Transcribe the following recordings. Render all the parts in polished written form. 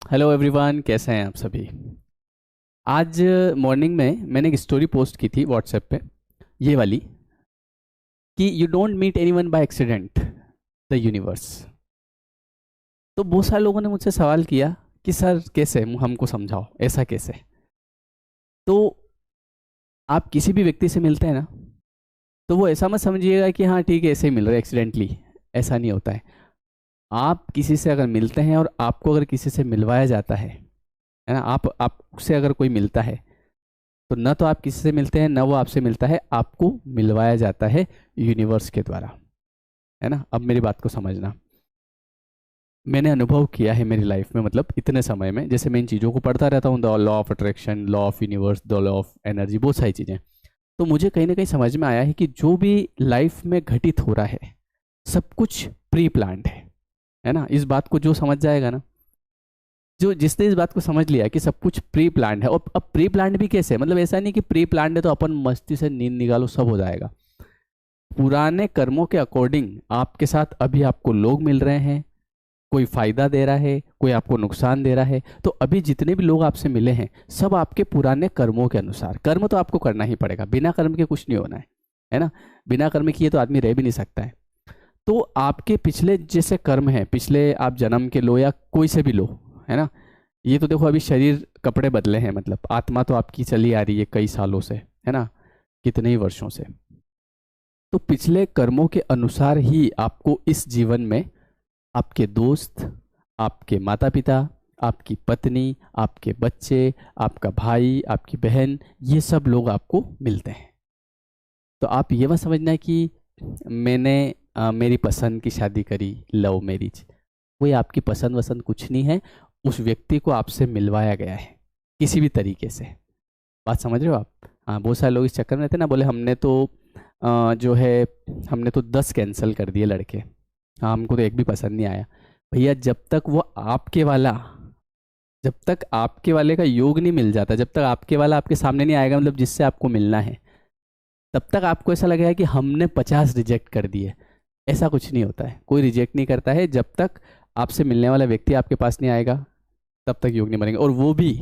Hello everyone, कैसे हैं आप सभी। आज मॉर्निंग में मैंने एक स्टोरी पोस्ट की थी व्हाट्सएप पे, ये वाली, कि you don't meet anyone by accident, the universe. तो बहुत सारे लोगों ने मुझसे सवाल किया कि सर कैसे, हमको समझाओ ऐसा कैसे। तो आप किसी भी व्यक्ति से मिलते हैं ना, तो वो ऐसा मत समझिएगा कि हाँ ठीक है ऐसे ही मिल रहा है एक्सीडेंटली। ऐसा नहीं होता है। आप किसी से अगर मिलते हैं और आपको अगर किसी से मिलवाया जाता है ना, आपसे अगर कोई मिलता है, तो न तो आप किसी से मिलते हैं, न वो आपसे मिलता है, आपको मिलवाया जाता है यूनिवर्स के द्वारा। है ना। अब मेरी बात को समझना। मैंने अनुभव किया है मेरी लाइफ में, मतलब इतने समय में, जैसे मैं इन चीज़ों को पढ़ता रहता हूँ, the law of attraction, law of universe, the law of energy, बहुत सारी चीज़ें। तो मुझे कहीं ना कहीं समझ में आया है कि जो भी लाइफ में घटित हो रहा है, सब कुछ प्री प्लान्ड है ना। इस बात को जो समझ जाएगा ना, जो जिसने इस बात को समझ लिया कि सब कुछ प्री प्लान्ड है। और अब प्री प्लान्ड भी कैसे, मतलब ऐसा नहीं कि प्री प्लान्ड है तो अपन मस्ती से नींद निकालो सब हो जाएगा। पुराने कर्मों के अकॉर्डिंग आपके साथ अभी आपको लोग मिल रहे हैं, कोई फायदा दे रहा है, कोई आपको नुकसान दे रहा है, तो अभी जितने भी लोग आपसे मिले हैं सब आपके पुराने कर्मों के अनुसार। कर्म तो आपको करना ही पड़ेगा, बिना कर्म के कुछ नहीं होना है ना। बिना कर्म किए तो आदमी रह भी नहीं सकता है। तो आपके पिछले जैसे कर्म है, पिछले आप जन्म के लो या कोई से भी लो, है ना। ये तो देखो अभी शरीर कपड़े बदले हैं, मतलब आत्मा तो आपकी चली आ रही है कई सालों से, है ना, कितने ही वर्षों से। तो पिछले कर्मों के अनुसार ही आपको इस जीवन में आपके दोस्त, आपके माता पिता, आपकी पत्नी, आपके बच्चे, आपका भाई, आपकी बहन, ये सब लोग आपको मिलते हैं। तो आप ये मत समझना कि मैंने मेरी पसंद की शादी करी, लव मैरिज। कोई आपकी पसंद वसंद कुछ नहीं है, उस व्यक्ति को आपसे मिलवाया गया है किसी भी तरीके से। बात समझ रहे हो आप। हाँ, बहुत सारे लोग इस चक्कर में रहते हैं ना, बोले हमने तो जो है हमने तो 10 कैंसिल कर दिए लड़के, हाँ हमको तो एक भी पसंद नहीं आया। भैया जब तक आपके वाले का योग नहीं मिल जाता, जब तक आपके वाला आपके सामने नहीं आएगा, मतलब जिससे आपको मिलना है, तब तक आपको ऐसा लगेगा कि हमने 50 रिजेक्ट कर दिए। ऐसा कुछ नहीं होता है, कोई रिजेक्ट नहीं करता है। जब तक आपसे मिलने वाला व्यक्ति आपके पास नहीं आएगा, तब तक योग नहीं बनेंगे, और वो भी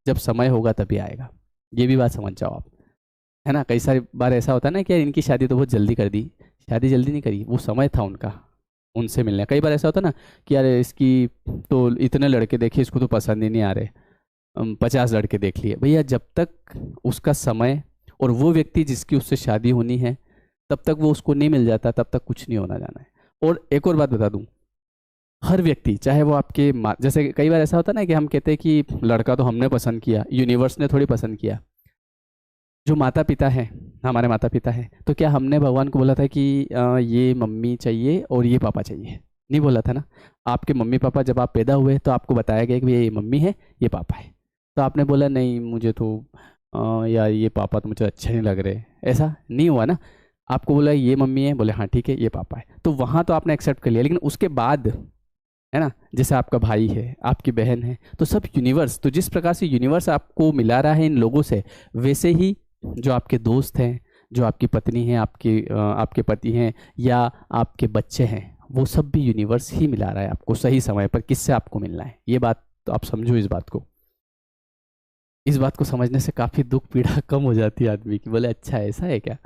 जब समय होगा तभी आएगा। ये भी बात समझ जाओ आप। है ना। कई सारी बार ऐसा होता है ना कि यार इनकी शादी तो बहुत जल्दी कर दी। शादी जल्दी नहीं करी, वो समय था उनका उनसे मिलने। कई बार ऐसा होता है ना कि यार इसकी तो इतने लड़के देखे, इसको तो पसंद ही नहीं आ रहे, 50 लड़के देख लिए। भैया जब तक उसका समय और वो व्यक्ति जिसकी उससे शादी होनी है, तब तक वो उसको नहीं मिल जाता, तब तक कुछ नहीं होना जाना है। और एक और बात बता दूं, हर व्यक्ति, चाहे वो आपके जैसे कई बार ऐसा होता है ना कि हम कहते हैं कि लड़का तो हमने पसंद किया, यूनिवर्स ने थोड़ी पसंद किया। जो माता पिता हैं, हमारे माता पिता हैं, तो क्या हमने भगवान को बोला था कि ये मम्मी चाहिए और ये पापा चाहिए? नहीं बोला था ना। आपके मम्मी पापा जब आप पैदा हुए तो आपको बताया गया कि ये मम्मी है, ये पापा है। तो आपने बोला नहीं मुझे तो यार ये पापा तो मुझे अच्छे नहीं लग रहे। ऐसा नहीं हुआ ना। आपको बोला ये मम्मी है, बोले हाँ ठीक है ये पापा है, तो वहाँ तो आपने एक्सेप्ट कर लिया। लेकिन उसके बाद, है ना, जैसे आपका भाई है, आपकी बहन है, तो सब यूनिवर्स, तो जिस प्रकार से यूनिवर्स आपको मिला रहा है इन लोगों से, वैसे ही जो आपके दोस्त हैं, जो आपकी पत्नी है, आपके पति हैं, या आपके बच्चे हैं, वो सब भी यूनिवर्स ही मिला रहा है आपको सही समय पर किससे आपको मिलना है। ये बात तो आप समझो। इस बात को समझने से काफ़ी दुख पीड़ा कम हो जाती है आदमी की। बोले अच्छा ऐसा है क्या।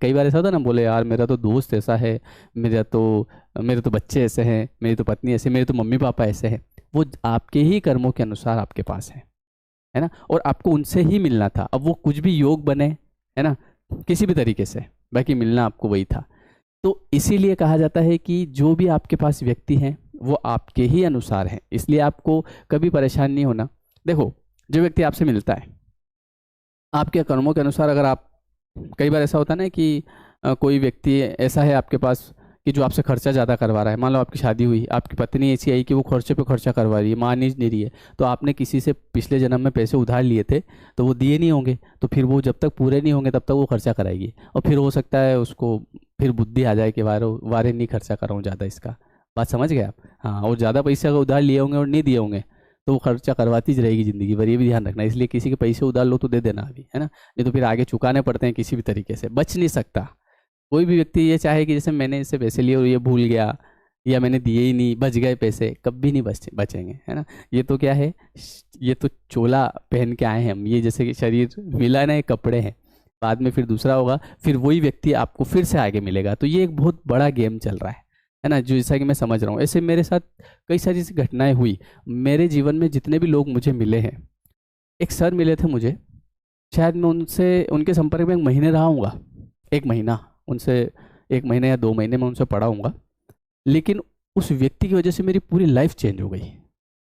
कई बार ऐसा होता है ना, बोले यार मेरा तो दोस्त ऐसा है, मेरा तो मेरे तो बच्चे ऐसे हैं, मेरी तो पत्नी ऐसे, मेरे तो मम्मी पापा ऐसे हैं। वो आपके ही कर्मों के अनुसार आपके पास है ना। और आपको उनसे ही मिलना था। अब वो कुछ भी योग बने, है ना, किसी भी तरीके से, बाकी मिलना आपको वही था। तो इसीलिए कहा जाता है कि जो भी आपके पास व्यक्ति हैं वो आपके ही अनुसार हैं, इसलिए आपको कभी परेशान नहीं होना। देखो, जो व्यक्ति आपसे मिलता है आपके कर्मों के अनुसार, अगर आप, कई बार ऐसा होता है ना कि कोई व्यक्ति ऐसा है आपके पास कि जो आपसे खर्चा ज़्यादा करवा रहा है। मान लो आपकी शादी हुई, आपकी पत्नी ऐसी आई कि वो खर्चे पे खर्चा करवा रही है, मान नहीं रही है, तो आपने किसी से पिछले जन्म में पैसे उधार लिए थे, तो वो दिए नहीं होंगे, तो फिर वो जब तक पूरे नहीं होंगे तब तक वो खर्चा कराएगी। और फिर हो सकता है उसको फिर बुद्धि आ जाए कि वारे वारे नहीं खर्चा कराऊँ ज़्यादा इसका। बात समझ गए आप। हाँ, और ज़्यादा पैसे अगर उधार लिए होंगे और नहीं दिए होंगे, तो वो खर्चा करवाती ज रहेगी ज़िंदगी भर। ये भी ध्यान रखना। इसलिए किसी के पैसे उधार लो तो दे देना अभी, है ना, नहीं तो फिर आगे चुकाने पड़ते हैं, किसी भी तरीके से बच नहीं सकता। कोई भी व्यक्ति ये चाहे कि जैसे मैंने इससे पैसे लिए और ये भूल गया, या मैंने दिए ही नहीं, बच गए पैसे, कभी नहीं बचेंगे, है ना। ये तो क्या है, ये तो चोला पहन के आए हैं हम, ये जैसे कि शरीर मिला है ना, ये कपड़े हैं, बाद में फिर दूसरा होगा, फिर वही व्यक्ति आपको फिर से आगे मिलेगा। तो ये एक बहुत बड़ा गेम चल रहा है ना, जो जैसा कि मैं समझ रहा हूँ। ऐसे मेरे साथ कई सारी ऐसी घटनाएं हुई मेरे जीवन में। जितने भी लोग मुझे मिले हैं, एक सर मिले थे मुझे, शायद मैं उनसे उनके संपर्क में 1 महीने रहा हूँगा, 1 महीना उनसे, 1 महीने या 2 महीने में उनसे पढ़ा हूँगा। लेकिन उस व्यक्ति की वजह से मेरी पूरी लाइफ चेंज हो गई।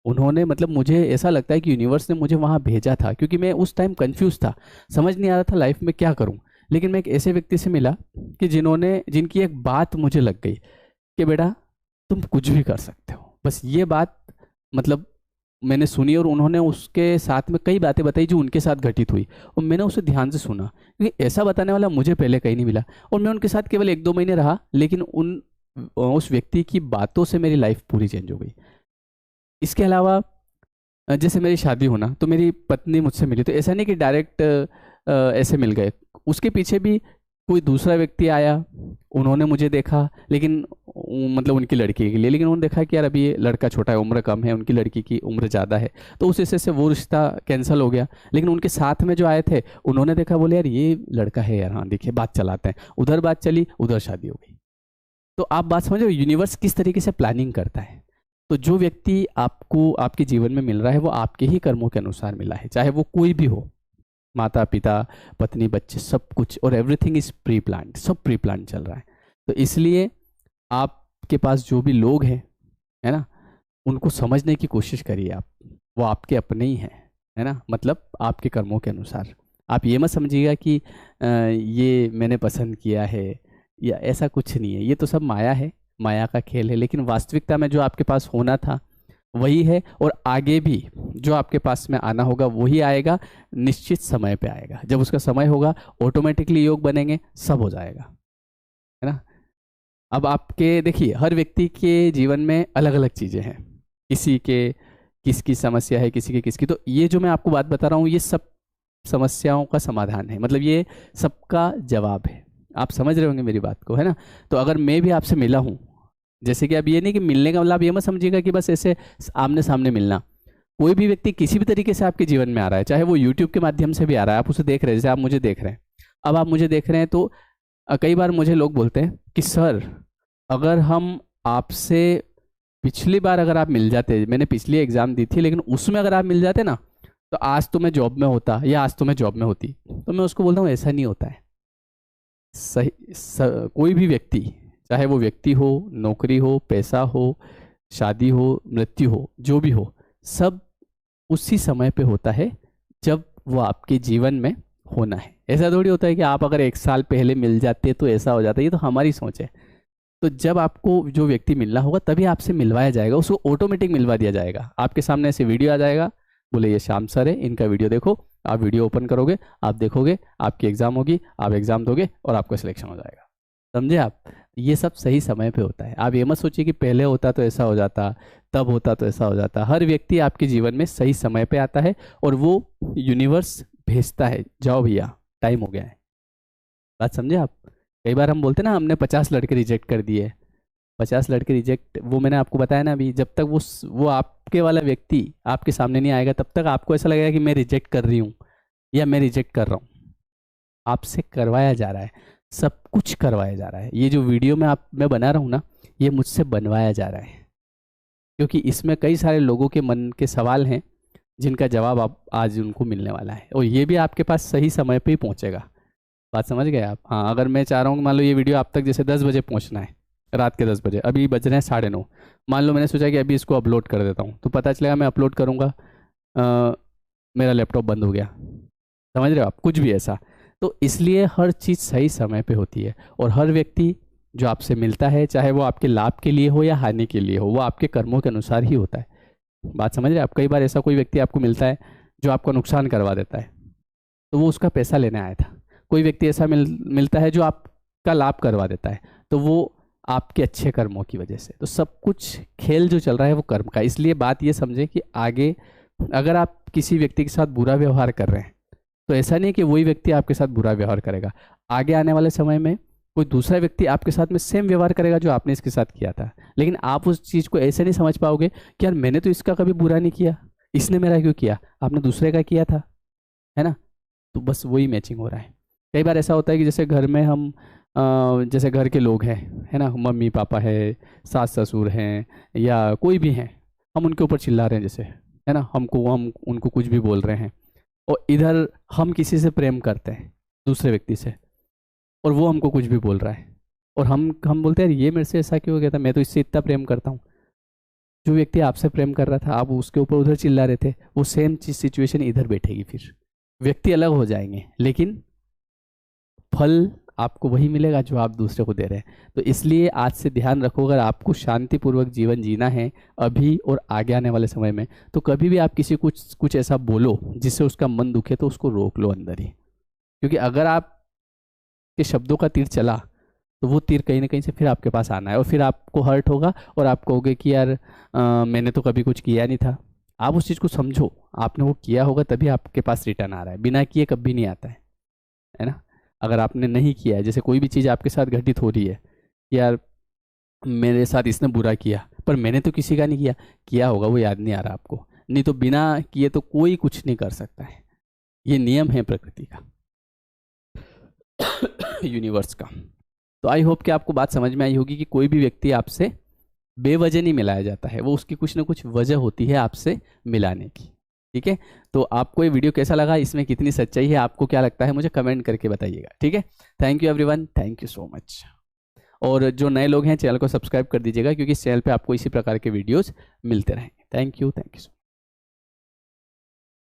उन्होंने मतलब, मुझे ऐसा लगता है कि यूनिवर्स ने मुझे वहाँ भेजा था, क्योंकि मैं उस टाइम कंफ्यूज था, समझ नहीं आ रहा था लाइफ में क्या करूँ। लेकिन मैं एक ऐसे व्यक्ति से मिला कि जिनकी एक बात मुझे लग गई कि बेटा तुम कुछ भी कर सकते हो। बस ये बात मतलब मैंने सुनी, और उन्होंने उसके साथ में कई बातें बताई जो उनके साथ घटित हुई, और मैंने उसे ध्यान से सुना, क्योंकि ऐसा बताने वाला मुझे पहले कहीं नहीं मिला। और मैं उनके साथ केवल 1-2 महीने रहा, लेकिन उस व्यक्ति की बातों से मेरी लाइफ पूरी चेंज हो गई। इसके अलावा जैसे मेरी शादी होना, तो मेरी पत्नी मुझसे मिली, तो ऐसा नहीं कि डायरेक्ट ऐसे मिल गए, उसके पीछे भी कोई दूसरा व्यक्ति आया, उन्होंने मुझे देखा, लेकिन मतलब उनकी लड़की के लिए, लेकिन उन्होंने देखा कि यार अभी ये लड़का छोटा है, उम्र कम है, उनकी लड़की की उम्र ज़्यादा है, तो उस हिस्से से वो रिश्ता कैंसिल हो गया। लेकिन उनके साथ में जो आए थे, उन्होंने देखा, बोले यार ये लड़का है यार, हाँ देखिए बात चलाते हैं, उधर बात चली, उधर शादी हो गई। तो आप बात समझ रहे हो, यूनिवर्स किस तरीके से प्लानिंग करता है। तो जो व्यक्ति आपको आपके जीवन में मिल रहा है, वो आपके ही कर्मों के अनुसार मिला है, चाहे वो कोई भी हो, माता पिता, पत्नी, बच्चे, सब कुछ, और एवरीथिंग इज प्री प्लान, सब प्री प्लान चल रहा है। तो इसलिए आपके पास जो भी लोग हैं, है ना, उनको समझने की कोशिश करिए आप, वो आपके अपने ही हैं, है ना, मतलब आपके कर्मों के अनुसार। आप ये मत समझिएगा कि ये मैंने पसंद किया है, या ऐसा कुछ नहीं है, ये तो सब माया है, माया का खेल है। लेकिन वास्तविकता में जो आपके पास होना था वही है, और आगे भी जो आपके पास में आना होगा वही आएगा, निश्चित समय पे आएगा। जब उसका समय होगा ऑटोमेटिकली योग बनेंगे, सब हो जाएगा, है ना। अब आपके देखिए, हर व्यक्ति के जीवन में अलग अलग चीज़ें हैं, किसी के किसकी समस्या है, किसी के किसकी। तो ये जो मैं आपको बात बता रहा हूँ, ये सब समस्याओं का समाधान है, मतलब ये सबका जवाब है। आप समझ रहे होंगे मेरी बात को, है ना। तो अगर मैं भी आपसे मिला हूँ, जैसे कि अब ये नहीं कि मिलने का मतलब आप ये मत समझिएगा कि बस ऐसे आमने सामने मिलना। कोई भी व्यक्ति किसी भी तरीके से आपके जीवन में आ रहा है, चाहे वो यूट्यूब के माध्यम से भी आ रहा है, आप उसे देख रहे हैं, जैसे आप मुझे देख रहे हैं, अब आप मुझे देख रहे हैं, तो कई बार मुझे लोग बोलते हैं कि सर, अगर हम आपसे पिछली बार अगर आप मिल जाते, मैंने पिछली एग्जाम दी थी, लेकिन उसमें अगर आप मिल जाते ना, तो आज तो मैं जॉब में होता, या आज तो मैं जॉब में होती। तो मैं उसको बोलता हूँ ऐसा नहीं होता है। सही कोई भी व्यक्ति, चाहे वो व्यक्ति हो, नौकरी हो, पैसा हो, शादी हो, मृत्यु हो, जो भी हो, सब उसी समय पे होता है जब वो आपके जीवन में होना है। ऐसा थोड़ी होता है कि आप अगर 1 साल पहले मिल जाते तो ऐसा हो जाता है, ये तो हमारी सोच है। तो जब आपको जो व्यक्ति मिलना होगा तभी आपसे मिलवाया जाएगा, उसको ऑटोमेटिक मिलवा दिया जाएगा। आपके सामने ऐसे वीडियो आ जाएगा, बोले ये श्याम सर है, इनका वीडियो देखो, आप वीडियो ओपन करोगे, आप देखोगे, आपकी एग्जाम होगी, आप एग्जाम दोगे और आपका सिलेक्शन हो जाएगा। समझे आप। ये सब सही समय पे होता है। आप ये मत सोचिए कि पहले होता तो ऐसा हो जाता, तब होता तो ऐसा हो जाता। हर व्यक्ति आपके जीवन में सही समय पे आता है, और वो यूनिवर्स भेजता है, जाओ भैया टाइम हो गया है। बात समझे आप। कई बार हम बोलते ना, हमने 50 लड़के रिजेक्ट कर दिए, 50 लड़के रिजेक्ट, वो मैंने आपको बताया ना अभी, जब तक वो आपके वाला व्यक्ति आपके सामने नहीं आएगा, तब तक आपको ऐसा लगेगा कि मैं रिजेक्ट कर रही हूँ या मैं रिजेक्ट कर रहा हूँ। आपसे करवाया जा रहा है, सब कुछ करवाया जा रहा है। ये जो वीडियो मैं बना रहा हूँ ना, ये मुझसे बनवाया जा रहा है, क्योंकि इसमें कई सारे लोगों के मन के सवाल हैं जिनका जवाब आप आज उनको मिलने वाला है, और ये भी आपके पास सही समय पे ही पहुँचेगा। बात समझ गए आप। हाँ, अगर मैं चाह रहा हूँ, मान लो ये वीडियो आप तक जैसे 10 बजे पहुँचना है, रात के 10 बजे, अभी बज रहे हैं 9:30, मान लो मैंने सोचा कि अभी इसको अपलोड कर देता हूँ, तो पता चलेगा मैं अपलोड करूँगा, मेरा लैपटॉप बंद हो गया। समझ रहे हो आप, कुछ भी ऐसा। तो इसलिए हर चीज़ सही समय पे होती है, और हर व्यक्ति जो आपसे मिलता है, चाहे वो आपके लाभ के लिए हो या हानि के लिए हो, वो आपके कर्मों के अनुसार ही होता है। बात समझ रहे हैं आप। कई बार ऐसा कोई व्यक्ति आपको मिलता है जो आपका नुकसान करवा देता है, तो वो उसका पैसा लेने आया था। कोई व्यक्ति ऐसा मिलता है जो आपका लाभ करवा देता है, तो वो आपके अच्छे कर्मों की वजह से। तो सब कुछ खेल जो चल रहा है वो कर्म का। इसलिए बात ये समझें कि आगे अगर आप किसी व्यक्ति के साथ बुरा व्यवहार कर रहे हैं, तो ऐसा नहीं कि वही व्यक्ति आपके साथ बुरा व्यवहार करेगा। आगे आने वाले समय में कोई दूसरा व्यक्ति आपके साथ में सेम व्यवहार करेगा जो आपने इसके साथ किया था, लेकिन आप उस चीज़ को ऐसे नहीं समझ पाओगे कि यार मैंने तो इसका कभी बुरा नहीं किया, इसने मेरा क्यों किया, आपने दूसरे का किया था, है ना। तो बस वही मैचिंग हो रहा है। कई बार ऐसा होता है कि जैसे घर में हम जैसे घर के लोग हैं, है ना, मम्मी पापा है, सास ससुर हैं, या कोई भी हैं, हम उनके ऊपर चिल्ला रहे हैं जैसे, है ना, हम उनको कुछ भी बोल रहे हैं, और इधर हम किसी से प्रेम करते हैं दूसरे व्यक्ति से, और वो हमको कुछ भी बोल रहा है, और हम बोलते हैं ये मेरे से ऐसा क्यों हो गया था, मैं तो इससे इतना प्रेम करता हूँ। जो व्यक्ति आपसे प्रेम कर रहा था, आप उसके ऊपर उधर चिल्ला रहे थे, वो सेम चीज सिचुएशन इधर बैठेगी, फिर व्यक्ति अलग हो जाएंगे, लेकिन फल आपको वही मिलेगा जो आप दूसरे को दे रहे हैं। तो इसलिए आज से ध्यान रखो, अगर आपको शांतिपूर्वक जीवन जीना है अभी और आगे आने वाले समय में, तो कभी भी आप किसी कुछ ऐसा बोलो जिससे उसका मन दुखे, तो उसको रोक लो अंदर ही। क्योंकि अगर आप के शब्दों का तीर चला, तो वो तीर कहीं ना कहीं से फिर आपके पास आना है, और फिर आपको हर्ट होगा, और आप कहोगे कि यार मैंने तो कभी कुछ किया नहीं था। आप उस चीज़ को समझो, आपने वो किया होगा तभी आपके पास रिटर्न आ रहा है, बिना किए कभी नहीं आता है ना। अगर आपने नहीं किया है, जैसे कोई भी चीज़ आपके साथ घटित हो रही है, यार मेरे साथ इसने बुरा किया, पर मैंने तो किसी का नहीं किया होगा, वो याद नहीं आ रहा आपको, नहीं तो बिना किए तो कोई कुछ नहीं कर सकता है। ये नियम है प्रकृति का, यूनिवर्स का। तो आई होप कि आपको बात समझ में आई होगी कि कोई भी व्यक्ति आपसे बेवजह नहीं मिलाया जाता है, वो उसकी कुछ ना कुछ वजह होती है आपसे मिलाने की। ठीक है, तो आपको ये वीडियो कैसा लगा, इसमें कितनी सच्चाई है, आपको क्या लगता है, मुझे कमेंट करके बताइएगा। ठीक है, thank you everyone, thank you so much. और जो नए लोग हैं चैनल को सब्सक्राइब कर दीजिएगा, क्योंकि इस चैनल पे आपको इसी प्रकार के वीडियोस मिलते रहेंगे। Thank you so much.